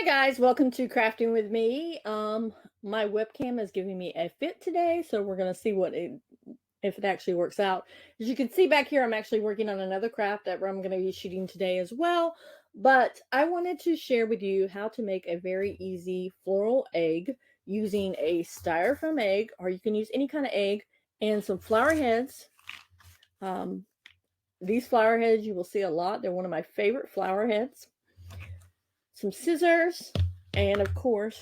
Hi guys, welcome to Crafting with me. My webcam is giving me a fit today, so we're gonna see if it actually works out. As you can see back here, I'm actually working on another craft that I'm gonna be shooting today as well. But I wanted to share with you how to make a very easy floral egg using a styrofoam egg, or you can use any kind of egg, and some flower heads. These flower heads you will see a lot. They're one of my favorite flower heads. Some scissors, and of course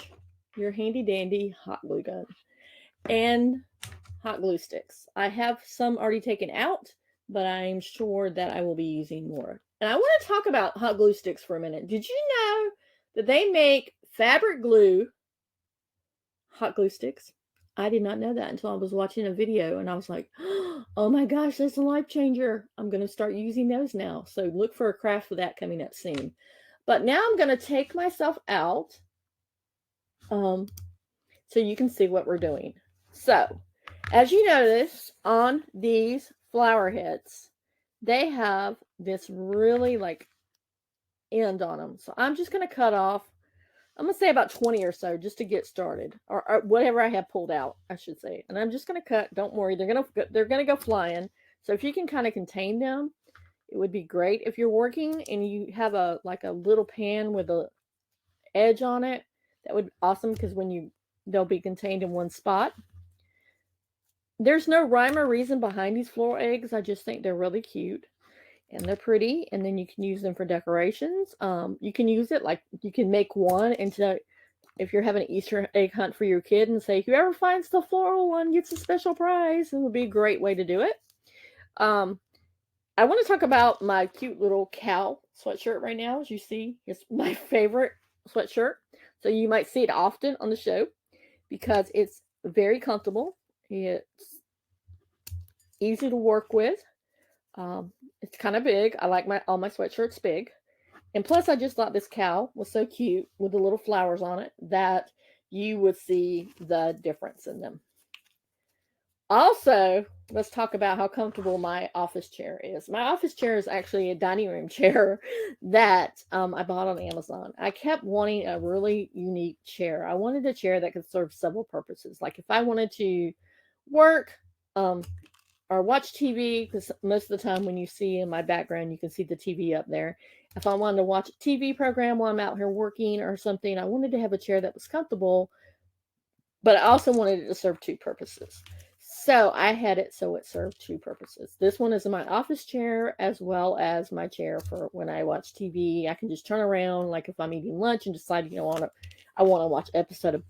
your handy dandy hot glue gun and hot glue sticks. I have some already taken out, but I'm sure that I will be using more. And I want to talk about hot glue sticks for a minute. Did you know that they make fabric glue hot glue sticks? I did not know that until I was watching a video, and I was like, oh my gosh, that's a life changer. I'm going to start using those now. So look for a craft for that coming up soon. But now I'm going to take myself out so you can see what we're doing. So, as you notice on these flower heads, they have this really like end on them. So I'm just going to cut off, I'm going to say about 20 or so just to get started, or whatever I have pulled out, I should say. And I'm just going to cut. Don't worry, they're going to go flying. So if you can kind of contain them, it would be great. If you're working and you have a little pan with a edge on it, that would be awesome, because they'll be contained in one spot. There's no rhyme or reason behind these floral eggs. I just think they're really cute and they're pretty, and then you can use them for decorations. You can use it you can make one into, if you're having an Easter egg hunt for your kid, and say whoever finds the floral one gets a special prize. It would be a great way to do it. I want to talk about my cute little cow sweatshirt right now. As you see, it's my favorite sweatshirt. So you might see it often on the show because it's very comfortable. It's easy to work with. It's kind of big. I like all my sweatshirts big. And plus, I just thought this cow was so cute with the little flowers on it that you would see the difference in them. Also, let's talk about how comfortable my office chair is. My office chair is actually a dining room chair that I bought on Amazon. I kept wanting a really unique chair. I wanted a chair that could serve several purposes. Like if I wanted to work or watch TV, because most of the time when you see in my background, you can see the TV up there. If I wanted to watch a TV program while I'm out here working or something, I wanted to have a chair that was comfortable, but I also wanted it to serve two purposes. So I had it so it served two purposes. This one is my office chair as well as my chair for when I watch TV. I can just turn around, like if I'm eating lunch and decide, I want to watch an episode of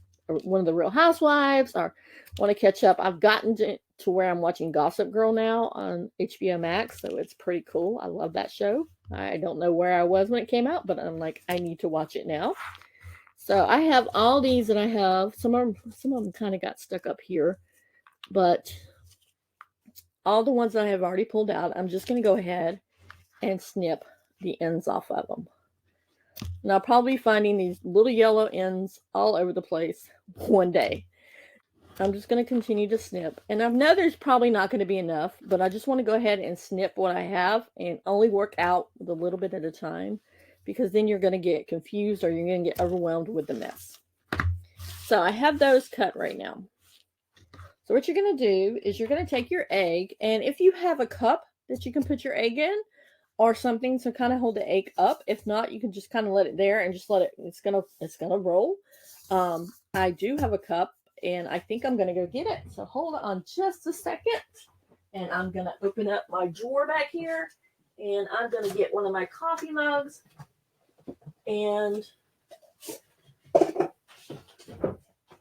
one of the Real Housewives, or want to catch up. I've gotten to where I'm watching Gossip Girl now on HBO Max, so it's pretty cool. I love that show. I don't know where I was when it came out, but I'm like, I need to watch it now. So I have all these, and I have some of them kind of got stuck up here. But all the ones that I have already pulled out, I'm just going to go ahead and snip the ends off of them. And I'll probably be finding these little yellow ends all over the place one day. I'm just going to continue to snip. And I know there's probably not going to be enough, but I just want to go ahead and snip what I have and only work out with a little bit at a time, because then you're going to get confused or you're going to get overwhelmed with the mess. So I have those cut right now. So what you're going to do is you're going to take your egg, and if you have a cup that you can put your egg in or something to kind of hold the egg up, if not, you can just kind of let it there and just let it, it's going to roll. I do have a cup, and I think I'm going to go get it. So hold on just a second, and I'm going to open up my drawer back here, and I'm going to get one of my coffee mugs and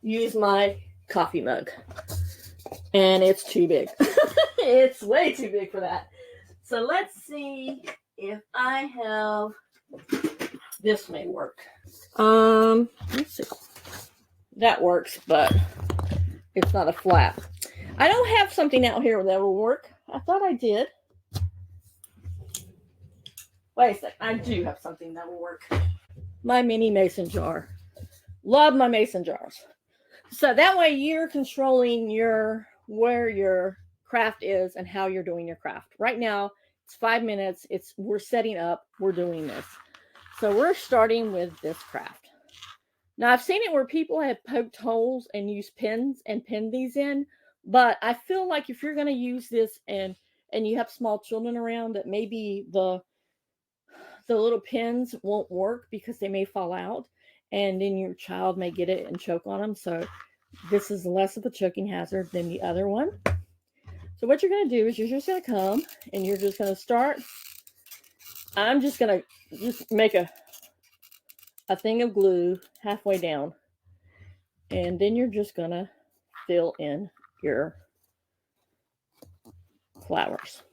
use my coffee mug. And it's too big. It's way too big for that. So let's see if I have, this may work. Let's see. That works, but it's not a flap. I don't have something out here that will work. I thought I did. Wait a sec. I do have something that will work. My mini mason jar. Love my mason jars. So that way you're controlling where your craft is and how you're doing your craft. Right now, it's 5 minutes. We're setting up. We're doing this. So we're starting with this craft. Now, I've seen it where people have poked holes and used pins and pinned these in, but I feel like if you're going to use this and you have small children around, that maybe the little pins won't work because they may fall out, and then your child may get it and choke on them. So this is less of a choking hazard than the other one. So what you're going to do is you're just going to come and you're just going to start. I'm just going to just make a thing of glue halfway down, and then you're just going to fill in your flowers.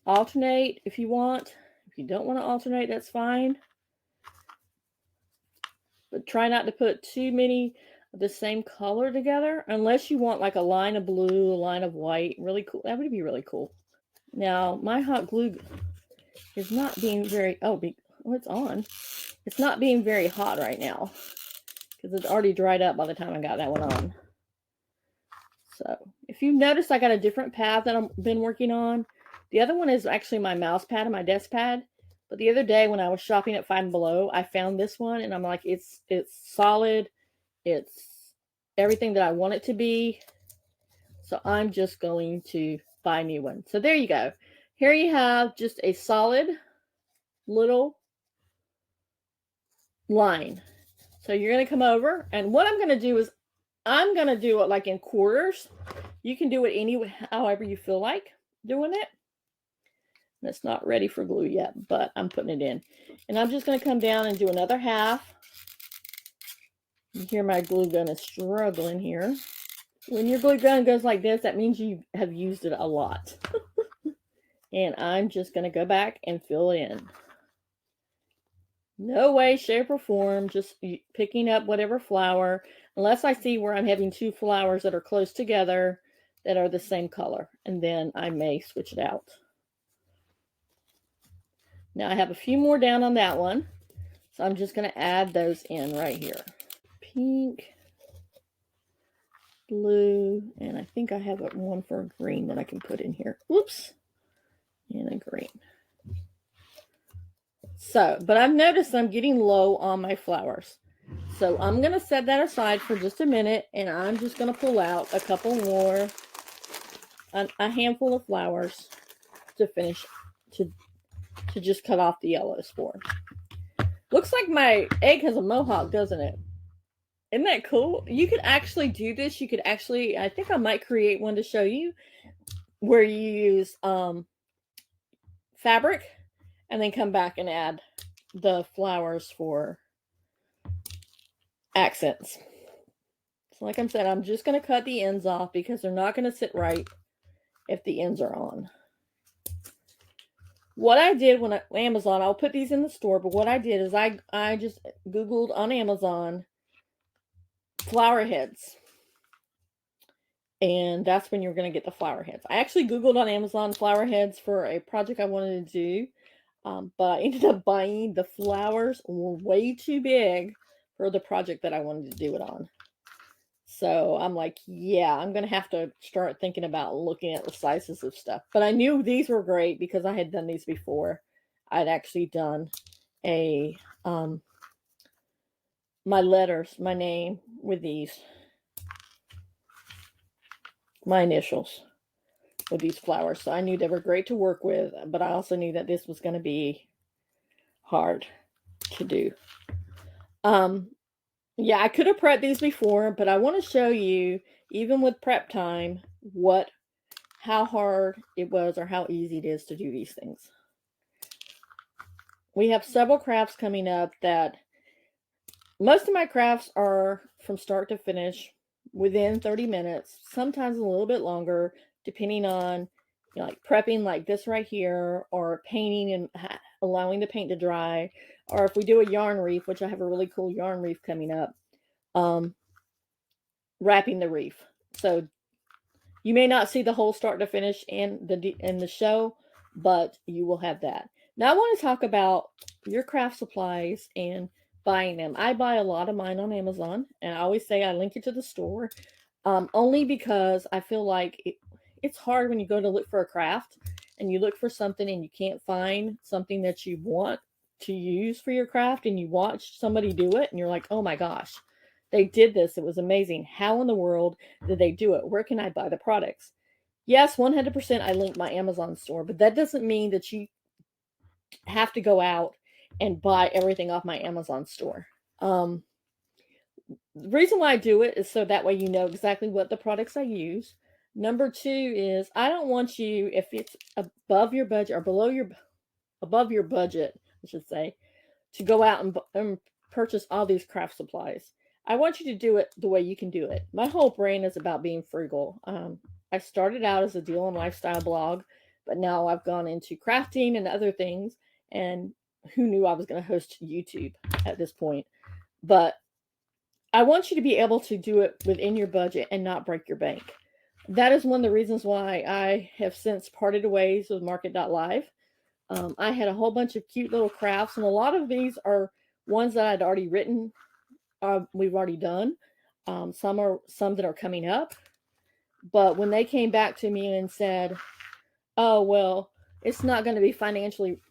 Alternate if you want. If you don't want to alternate, that's fine. But try not to put too many of the same color together unless you want like a line of blue, a line of white. Really cool. That would be really cool. Now, my hot glue is not being very, it's on. It's not being very hot right now because it's already dried up by the time I got that one on. So if you notice, I got a different pad that I've been working on. The other one is actually my mouse pad and my desk pad. But the other day when I was shopping at Five Below, I found this one and I'm like, it's solid. It's everything that I want it to be. So I'm just going to buy a new one. So there you go. Here you have just a solid little line. So you're going to come over, and what I'm going to do is I'm going to do it like in quarters. You can do it however you feel like doing it. And it's not ready for glue yet, but I'm putting it in. And I'm just going to come down and do another half. You hear my glue gun is struggling here. When your glue gun goes like this, that means you have used it a lot. And I'm just going to go back and fill it in. No way, shape, or form, just picking up whatever flower, unless I see where I'm having two flowers that are close together that are the same color, and then I may switch it out. Now I have a few more down on that one, so I'm just going to add those in right here. Pink, blue, and I think I have one for a green that I can put in here. Whoops, and a green. So, but I've noticed I'm getting low on my flowers. So I'm going to set that aside for just a minute, and I'm just going to pull out a couple more, a handful of flowers to finish, to just cut off the yellows for. Looks like my egg has a mohawk, doesn't it? Isn't that cool? You could actually do this. You could actually, I think I might create one to show you where you use fabric and then come back and add the flowers for accents. So like I said, I'm just going to cut the ends off because they're not going to sit right if the ends are on. What I did when Amazon, I'll put these in the store, but what I did is I just Googled on Amazon flower heads. And that's when you're going to get the flower heads. I actually Googled on Amazon flower heads for a project I wanted to do. But I ended up buying the flowers were way too big for the project that I wanted to do it on. So I'm like, yeah, I'm going to have to start thinking about looking at the sizes of stuff. But I knew these were great because I had done these before. I'd actually done a, my letters, my name with these, my initials with these flowers. So I knew they were great to work with, but I also knew that this was going to be hard to do. Yeah, I could have prepped these before, but I want to show you, even with prep time, how hard it was or how easy it is to do these things. We have several crafts coming up that most of my crafts are from start to finish within 30 minutes, sometimes a little bit longer, depending on, you know, like prepping like this right here, or painting and allowing the paint to dry, or if we do a yarn reef, which I have a really cool yarn reef coming up, wrapping the reef. So you may not see the whole start to finish in the show, but you will have that. Now I want to talk about your craft supplies and buying them. I buy a lot of mine on Amazon, and I always say I link it to the store, only because I feel like it's hard when you go to look for a craft and you look for something and you can't find something that you want to use for your craft and you watch somebody do it and you're like, oh my gosh, they did this. It was amazing. How in the world did they do it? Where can I buy the products? Yes, 100% I link my Amazon store, but that doesn't mean that you have to go out and buy everything off my Amazon store. The reason why I do it is so that way you know exactly what the products I use. Number two is I don't want you, if it's above your budget or above your budget, I should say, to go out and purchase all these craft supplies. I want you to do it the way you can do it. My whole brain is about being frugal. I started out as a deal and lifestyle blog, but now I've gone into crafting and other things. And who knew I was going to host YouTube at this point? But I want you to be able to do it within your budget and not break your bank. That is one of the reasons why I have since parted ways with Market.live. I had a whole bunch of cute little crafts, and a lot of these are ones that I'd already written. We've already done. Some that are coming up. But when they came back to me and said, "Oh well, it's not going to be financially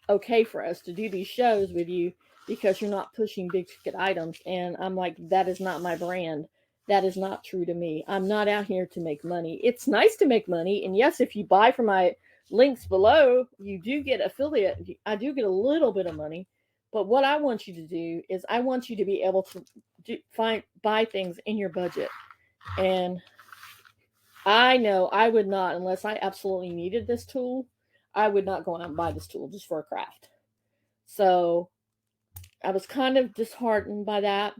okay for us to do these shows with you because you're not pushing big ticket items," and I'm like, that is not my brand. That is not true to me. I'm not out here to make money. It's nice to make money, and yes, if you buy from my links below, you do get affiliate. I do get a little bit of money, but what I want you to do is I want you to be able to buy things in your budget. And I know I would not, unless I absolutely needed this tool, I would not go out and buy this tool just for a craft. So I was kind of disheartened by that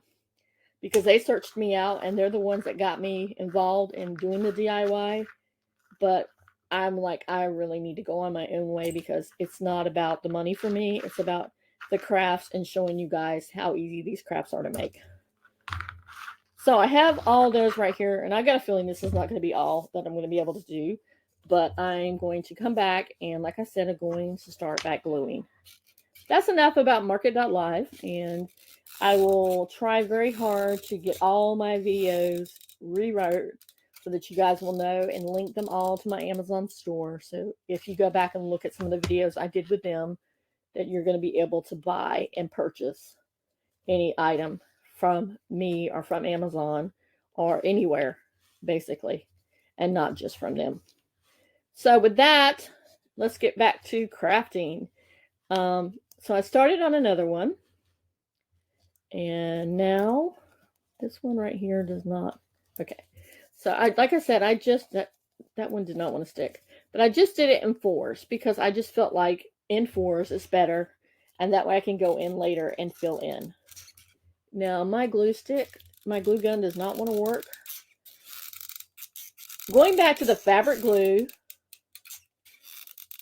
because they searched me out and they're the ones that got me involved in doing the DIY. But I'm like, I really need to go on my own way because it's not about the money for me. It's about the crafts and showing you guys how easy these crafts are to make. So I have all those right here, and I got a feeling this is not going to be all that I'm going to be able to do, but I'm going to come back, and like I said, I'm going to start back gluing. That's enough about Market.live, and I will try very hard to get all my videos rewrote so that you guys will know and link them all to my Amazon store. So if you go back and look at some of the videos I did with them, that you're going to be able to buy and purchase any item from me or from Amazon or anywhere, basically, and not just from them. So with that, let's get back to crafting. So I started on another one, and now this one right here does not. Okay, so like I said, that one did not want to stick, but I just did it in fours because I just felt like in fours is better, and that way I can go in later and fill in. Now my glue gun does not want to work. Going back to the fabric glue,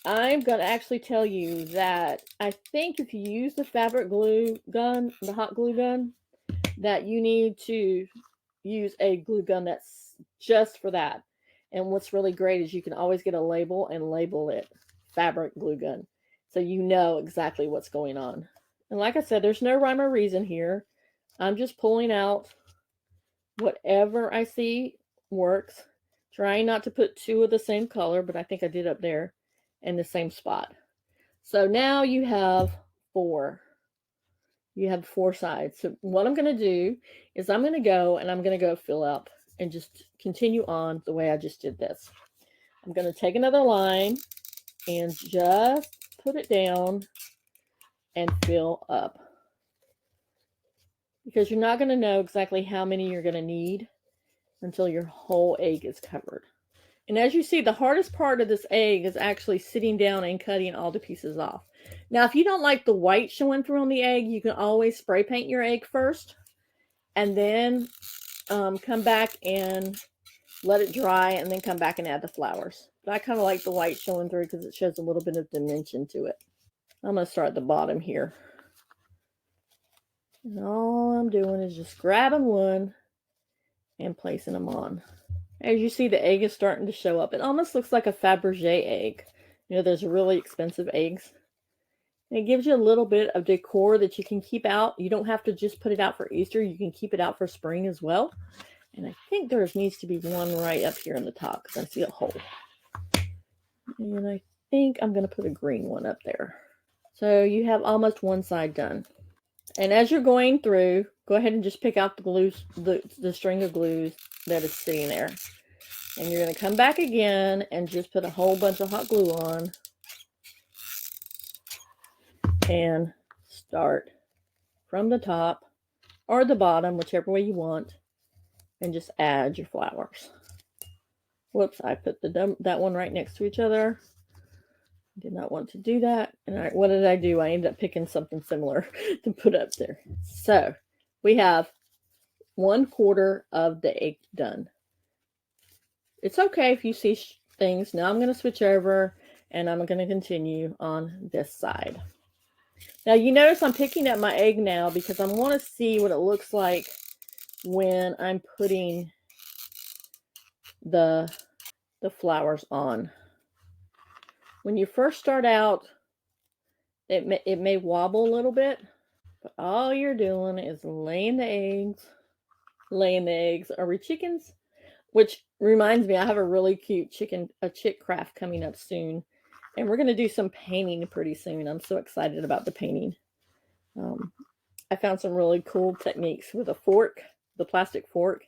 I'm going to actually tell you that I think if you use the fabric glue gun, the hot glue gun, that you need to use a glue gun that's just for that. And what's really great is you can always get a label and label it fabric glue gun, so you know exactly what's going on. And like I said, there's no rhyme or reason here. I'm just pulling out whatever I see works. Trying not to put two of the same color, but I think I did up there in the same spot. So now you have four. You have four sides. So what I'm going to do is I'm going to go fill up and just continue on the way I just did this. I'm going to take another line and just put it down and fill up. Because you're not going to know exactly how many you're going to need until your whole egg is covered. And as you see, the hardest part of this egg is actually sitting down and cutting all the pieces off. Now, if you don't like the white showing through on the egg, you can always spray paint your egg first and then come back and let it dry and then come back and add the flowers. But I kind of like the white showing through because it shows a little bit of dimension to it. I'm going to start at the bottom here. And all I'm doing is just grabbing one and placing them on. As you see, the egg is starting to show up. It almost looks like a Fabergé egg. You know, there's really expensive eggs. And it gives you a little bit of decor that you can keep out. You don't have to just put it out for Easter. You can keep it out for spring as well. And I think there needs to be one right up here in the top because I see a hole. And I think I'm going to put a green one up there. So you have almost one side done. And as you're going through, go ahead and just pick out the glues, the string of glues that is sitting there. And you're going to come back again and just put a whole bunch of hot glue on. And start from the top or the bottom, whichever way you want. And just add your flowers. Whoops, I put that one right next to each other. Did not want to do that. And what did I do? I ended up picking something similar to put up there. So we have 1/4 of the egg done. It's okay if you see things. Now I'm going to switch over and I'm going to continue on this side. Now you notice I'm picking up my egg now because I want to see what it looks like when I'm putting the flowers on. When you first start out, it may wobble a little bit, but all you're doing is laying the eggs. Are we chickens? Which reminds me, I have a really cute chick craft coming up soon, and we're going to do some painting pretty soon. I'm so excited about the painting. I found some really cool techniques with a fork, the plastic fork,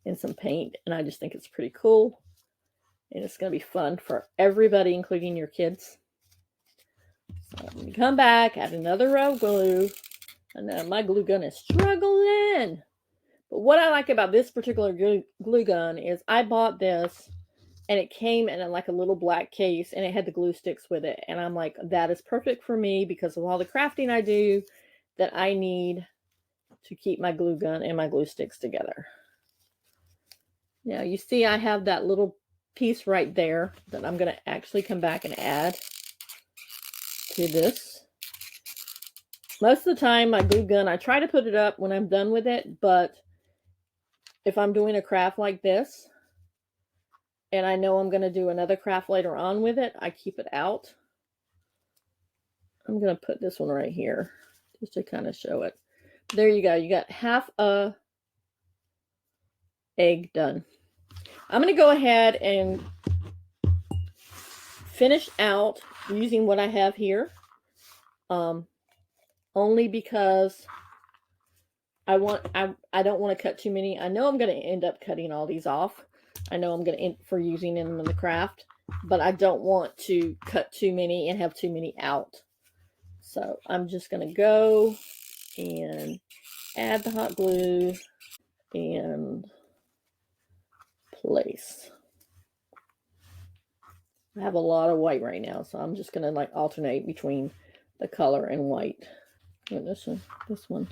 and some paint, and I just think it's pretty cool. And it's going to be fun for everybody, including your kids. So when you come back, add another row of glue. And now my glue gun is struggling. But what I like about this particular glue gun is I bought this and it came in like a little black case and it had the glue sticks with it. And I'm like, that is perfect for me because of all the crafting I do that I need to keep my glue gun and my glue sticks together. Now you see I have that little piece right there that I'm going to actually come back and add to this. Most of the time my glue gun, I try to put it up when I'm done with it, but if I'm doing a craft like this and I know I'm going to do another craft later on with it, I keep it out. I'm going to put this one right here just to kind of show it. There you go. You got half a egg done. I'm going to go ahead and finish out using what I have here. Only because I don't want to cut too many. I know I'm going to end up cutting all these off. I know I'm going to end for using them in the craft, but I don't want to cut too many and have too many out. So I'm just going to go and add the hot glue and place. I have a lot of white right now, so I'm just going to like alternate between the color and white. And this one.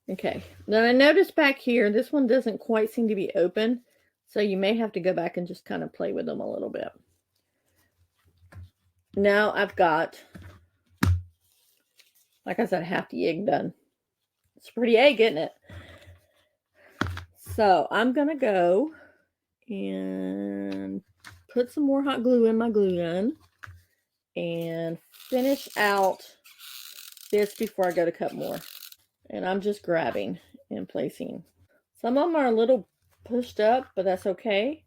Okay, now I noticed back here, this one doesn't quite seem to be open, so you may have to go back and just kind of play with them a little bit. Now I've got, like I said, half the egg done. It's a pretty egg, isn't it? So I'm going to go and put some more hot glue in my glue gun and finish out this before I go to cut more. And I'm just grabbing and placing. Some of them are a little pushed up, but that's okay.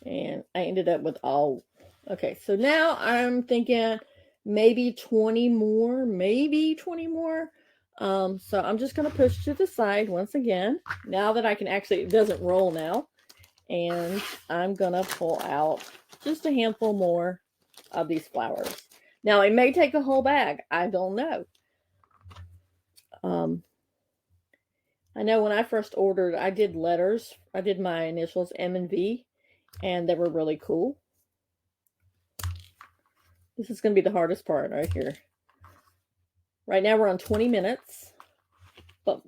And I ended up with all. Okay, so now I'm thinking maybe 20 more, so I'm just going to push to the side once again. Now that I can actually, it doesn't roll now. And I'm going to pull out just a handful more of these flowers. Now, it may take a whole bag. I don't know. I know when I first ordered, I did letters. I did my initials M and V, and they were really cool. This is going to be the hardest part right here. Right now we're on 20 minutes, but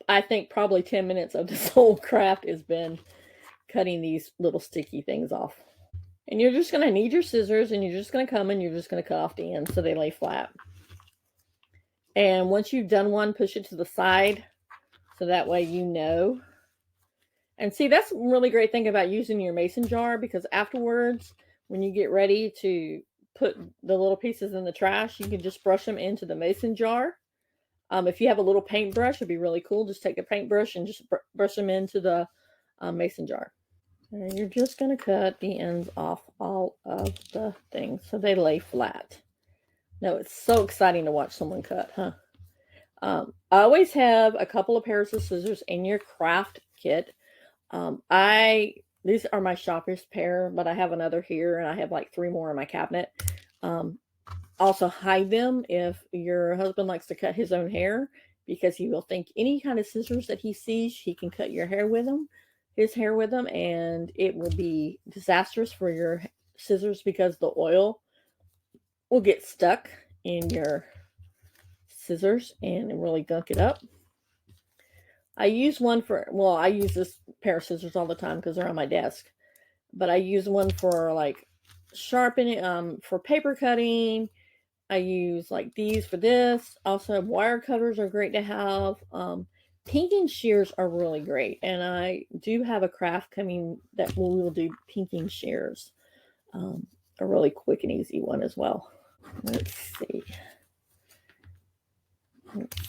I think probably 10 minutes of this whole craft has been cutting these little sticky things off. And you're just going to need your scissors, and you're just going to come and you're just going to cut off the ends so they lay flat. And once you've done one, push it to the side so that way you know. And see, that's a really great thing about using your mason jar, because afterwards, when you get ready to put the little pieces in the trash, you can just brush them into the mason jar. If you have a little paintbrush, it'd be really cool. Just take a paintbrush and just brush them into the mason jar. And you're just going to cut the ends off all of the things so they lay flat. No, it's so exciting to watch someone cut, huh? I always have a couple of pairs of scissors in your craft kit. These are my sharpest pair, but I have another here, and I have like 3 more in my cabinet. Also hide them if your husband likes to cut his own hair, because he will think any kind of scissors that he sees, he can cut your hair with them, his hair with them, and it will be disastrous for your scissors because the oil will get stuck in your scissors and really gunk it up. I use one for, well, I use this pair of scissors all the time because they're on my desk, but I use one for like sharpening, for paper cutting. I use like these for this. Also, wire cutters are great to have. Pinking shears are really great, and I do have a craft coming that we will do pinking shears. A really quick and easy one as well. Let's see.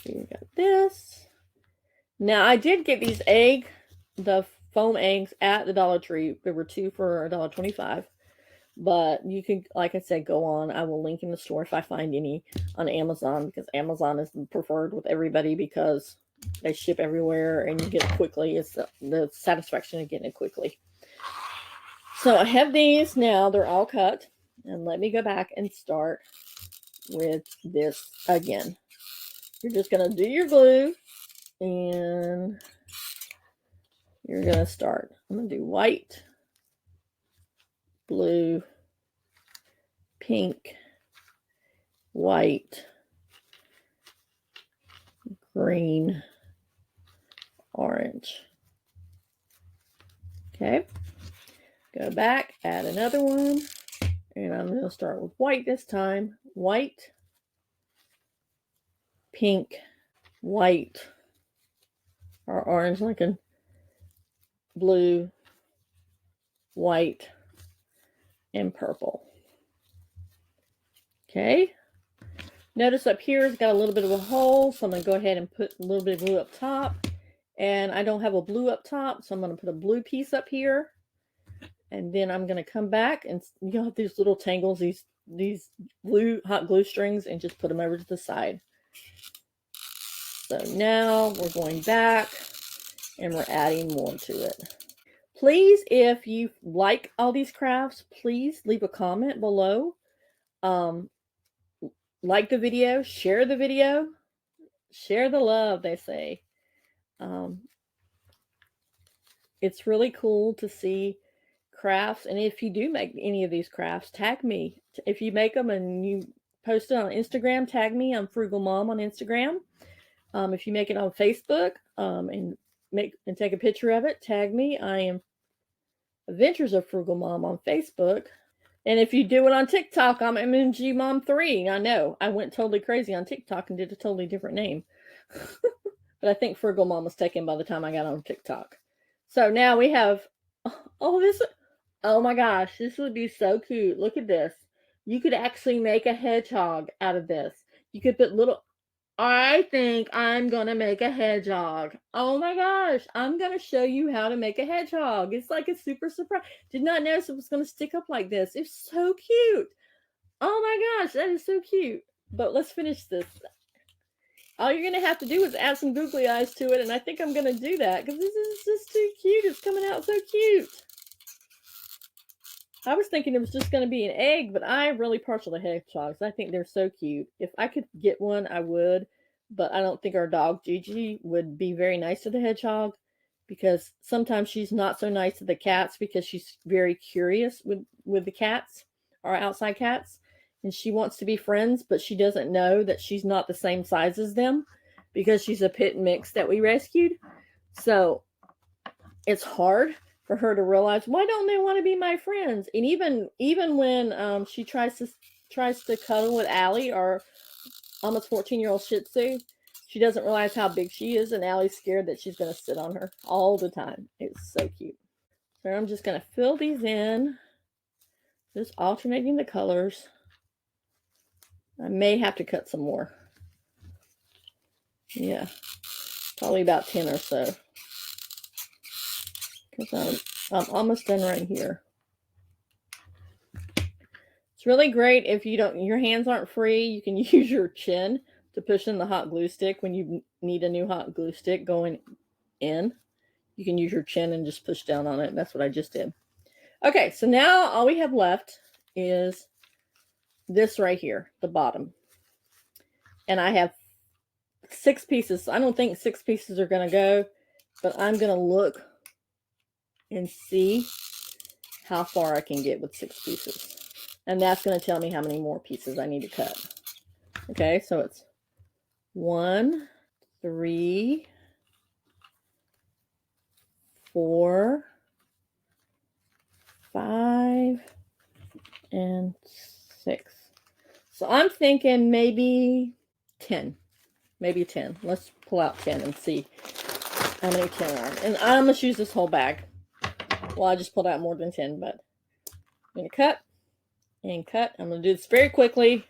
We got this. Now, I did get these the foam eggs at the Dollar Tree. There were 2 for $1.25. But you can, like I said, go on. I will link in the store if I find any on Amazon, because Amazon is preferred with everybody because they ship everywhere and you get it quickly. It's the satisfaction of getting it quickly. So I have these now. They're all cut. And let me go back and start with this again. You're just going to do your glue and you're going to start. I'm going to do white, blue, pink, white, green, orange. Okay. Go back, add another one. And I'm going to start with white this time. White, pink, white, or orange Lincoln, blue, white, and purple. Okay. Notice up here it's got a little bit of a hole, so I'm going to go ahead and put a little bit of blue up top. And I don't have a blue up top, so I'm going to put a blue piece up here. And then I'm going to come back, and you have these little tangles, these blue hot glue strings, and just put them over to the side. So now we're going back and we're adding more to it. Please, if you like all these crafts, please leave a comment below. Like the video, share the video, share the love, they say. It's really cool to see crafts, and if you do make any of these crafts, tag me. If you make them and you post it on Instagram, tag me. I'm Frugal Mom on Instagram. If you make it on Facebook and take a picture of it, tag me. I am Adventures of Frugal Mom on Facebook. And if you do it on TikTok, I'm MMG Mom 3. I know I went totally crazy on TikTok and did a totally different name. But I think Frugal Mom was taken by the time I got on TikTok. So now we have, oh my gosh, this would be so cute. Look at this. You could actually make a hedgehog out of this. You could put I think I'm going to make a hedgehog. Oh my gosh, I'm going to show you how to make a hedgehog. It's like a super surprise. Did not notice it was going to stick up like this. It's so cute. Oh my gosh, that is so cute. But let's finish this. All you're going to have to do is add some googly eyes to it, and I think I'm going to do that because this is just too cute. It's coming out so cute. I was thinking it was just going to be an egg, but I'm really partial to hedgehogs. I think they're so cute. If I could get one, I would, but I don't think our dog Gigi would be very nice to the hedgehog because sometimes she's not so nice to the cats because she's very curious with the cats, our outside cats, and she wants to be friends, but she doesn't know that she's not the same size as them because she's a pit mix that we rescued. So it's hard for her to realize, why don't they want to be my friends? And even when she tries to cuddle with Allie, our almost 14-year-old Shih Tzu, she doesn't realize how big she is, and Allie's scared that she's going to sit on her all the time. It's so cute. So I'm just going to fill these in, just alternating the colors. I may have to cut some more. Yeah, probably about 10 or so. Because I'm almost done right here. It's really great if your hands aren't free. You can use your chin to push in the hot glue stick when you need a new hot glue stick going in. You can use your chin and just push down on it. That's what I just did. Okay, so now all we have left is this right here, the bottom. And I have 6 pieces. I don't think 6 pieces are going to go, but I'm going to look and see how far I can get with 6 pieces. And that's going to tell me how many more pieces I need to cut. Okay, so it's 1, 3, 4, 5, and 6. So I'm thinking maybe 10. Maybe 10. Let's pull out 10 and see how many 10 are. And I'm going to use this whole bag. Well, I just pulled out more than 10, but I'm going to cut and cut. I'm going to do this very quickly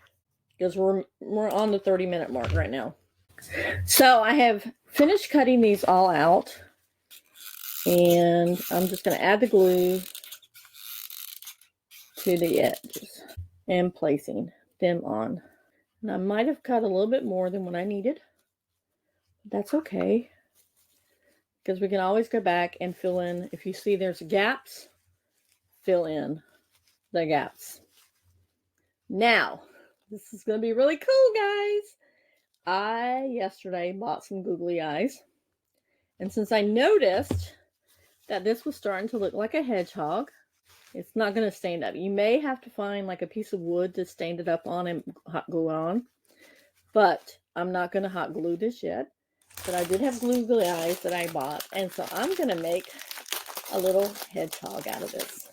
because we're on the 30-minute mark right now. So I have finished cutting these all out. And I'm just going to add the glue to the edges and placing them on. And I might have cut a little bit more than what I needed. That's okay, because we can always go back and fill in. If you see there's gaps, fill in the gaps. Now, this is going to be really cool, guys. I yesterday bought some googly eyes. And since I noticed that this was starting to look like a hedgehog, it's not going to stand up. You may have to find like a piece of wood to stand it up on and hot glue on. But I'm not going to hot glue this yet. But I did have googly eyes that I bought. And so I'm going to make a little hedgehog out of this.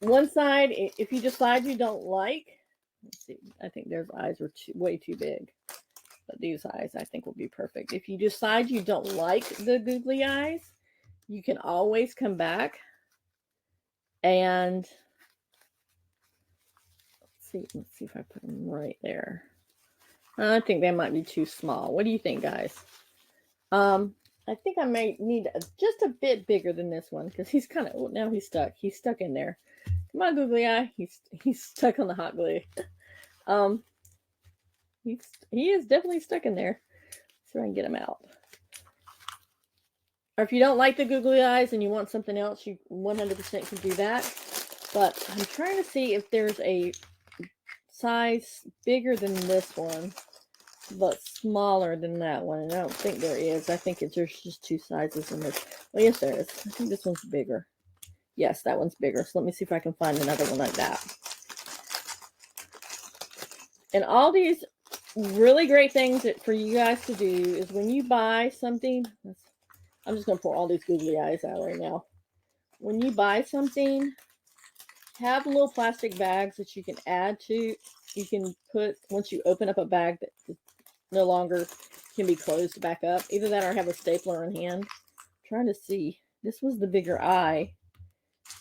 One side, if you decide you don't like, let's see, I think their eyes are way too big. But these eyes I think will be perfect. If you decide you don't like the googly eyes, you can always come back and let's see if I put them right there. I think they might be too small. What do you think, guys? I think I may need just a bit bigger than this one because he's kind of, now he's stuck. He's stuck in there. Come on, googly eye. He's stuck on the hot glue. He is definitely stuck in there. So I can get him out. Or if you don't like the googly eyes and you want something else, you 100% can do that. But I'm trying to see if there's a size bigger than this one, but smaller than that one. And I don't think there is. I think there's just 2 sizes in this. Well, yes, there is. I think this one's bigger. Yes, that one's bigger. So let me see if I can find another one like that. And all these really great things for you guys to do is when you buy something, I'm just going to pour all these googly eyes out right now. When you buy something, have little plastic bags that you can add to. You can put, once you open up a bag that no longer can be closed back up. Either that or have a stapler in hand. I'm trying to see. This was the bigger eye.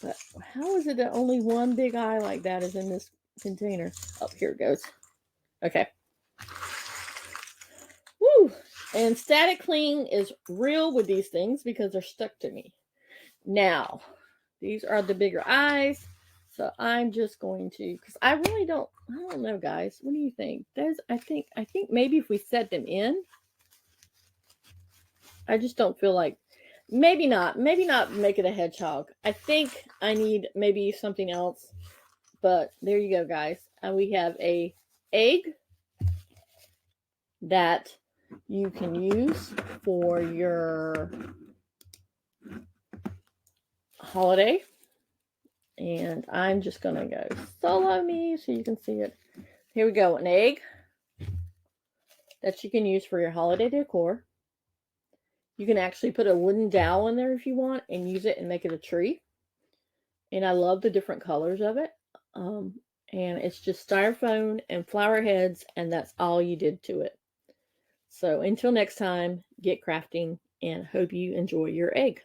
But how is it that only one big eye like that is in this container? Oh, here it goes. Okay. Woo! And static cling is real with these things because they're stuck to me. Now, these are the bigger eyes. So I'm just going to, because I don't know, guys. What do you think? I think maybe if we set them in, I just don't feel like, maybe not make it a hedgehog. I think I need maybe something else, but there you go, guys. And we have a egg that you can use for your holiday. And I'm just going to go solo me so you can see it. Here we go. An egg that you can use for your holiday decor. You can actually put a wooden dowel in there if you want and use it and make it a tree. And I love the different colors of it. And it's just styrofoam and flower heads, and that's all you did to it. So until next time, get crafting and hope you enjoy your egg.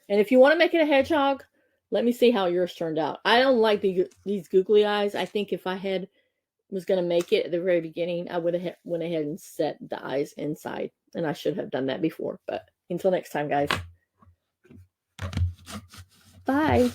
And if you want to make it a hedgehog, let me see how yours turned out. I don't like these googly eyes. I think if I was going to make it at the very beginning, I would have went ahead and set the eyes inside. And I should have done that before. But until next time, guys. Bye.